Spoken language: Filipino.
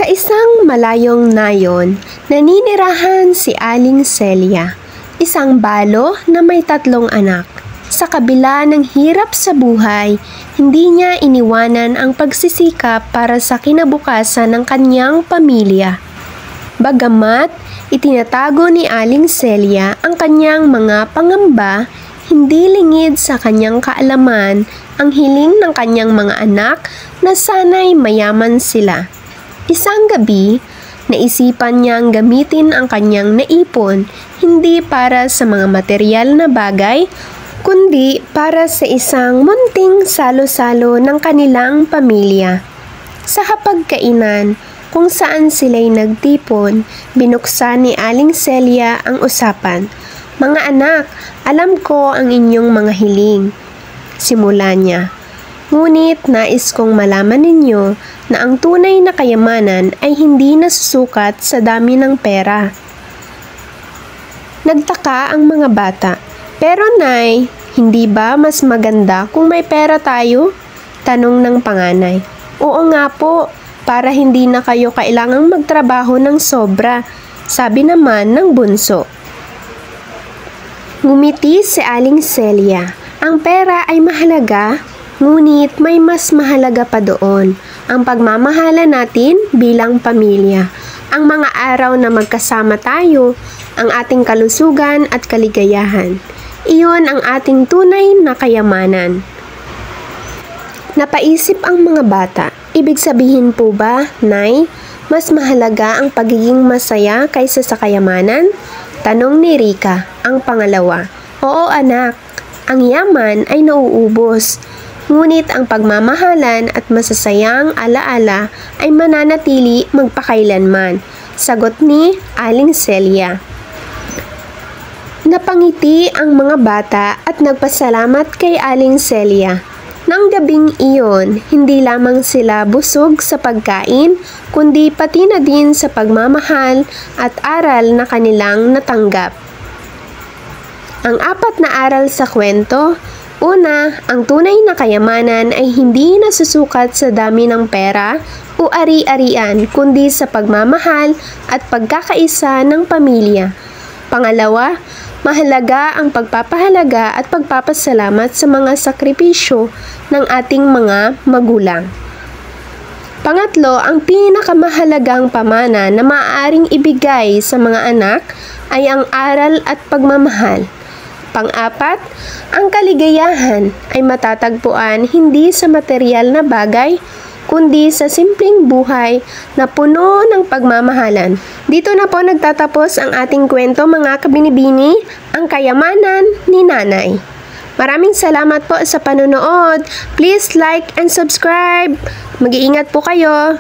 Sa isang malayong nayon, naninirahan si Aling Celia, isang balo na may 3 anak. Sa kabila ng hirap sa buhay, hindi niya iniwanan ang pagsisikap para sa kinabukasan ng kanyang pamilya. Bagamat itinatago ni Aling Celia ang kanyang mga pangamba, hindi lingid sa kanyang kaalaman ang hiling ng kanyang mga anak na sana'y mayaman sila. Isang gabi, naisipan niyang gamitin ang kanyang naipon hindi para sa mga material na bagay, kundi para sa isang munting salo-salo ng kanilang pamilya. Sa hapagkainan, kung saan sila'y nagtipon, binuksan ni Aling Celia ang usapan. "Mga anak, alam ko ang inyong mga hiling." Simula niya. "Ngunit nais kong malaman ninyo na ang tunay na kayamanan ay hindi nasusukat sa dami ng pera." Nagtaka ang mga bata. "Pero Nay, hindi ba mas maganda kung may pera tayo?" Tanong ng panganay. "Oo nga po, para hindi na kayo kailangang magtrabaho ng sobra," sabi naman ng bunso. Ngumiti si Aling Celia. Ang pera ay mahalaga, ngunit may mas mahalaga pa doon, ang pagmamahala natin bilang pamilya. Ang mga araw na magkasama tayo, ang ating kalusugan at kaligayahan. Iyon ang ating tunay na kayamanan. Napaisip ang mga bata. "Ibig sabihin po ba, Nay, mas mahalaga ang pagiging masaya kaysa sa kayamanan?" Tanong ni Rika, ang pangalawa. "Oo anak, ang yaman ay nauubos. Ngunit ang pagmamahalan at masasayang alaala ay mananatili magpakailanman," sagot ni Aling Celia. Napangiti ang mga bata at nagpasalamat kay Aling Celia. Nang gabing iyon, hindi lamang sila busog sa pagkain, kundi pati na din sa pagmamahal at aral na kanilang natanggap. Ang 4 na aral sa kwento. Una, ang tunay na kayamanan ay hindi nasusukat sa dami ng pera o ari-arian, kundi sa pagmamahal at pagkakaisa ng pamilya. Pangalawa, mahalaga ang pagpapahalaga at pagpapasalamat sa mga sakripisyo ng ating mga magulang. Pangatlo, ang pinakamahalagang pamana na maaaring ibigay sa mga anak ay ang aral at pagmamahal. Pang-4, ang kaligayahan ay matatagpuan hindi sa material na bagay, kundi sa simpleng buhay na puno ng pagmamahalan. Dito na po nagtatapos ang ating kwento mga kabinibini, ang kayamanan ni Nanay. Maraming salamat po sa panonood. Please like and subscribe. Mag-iingat po kayo.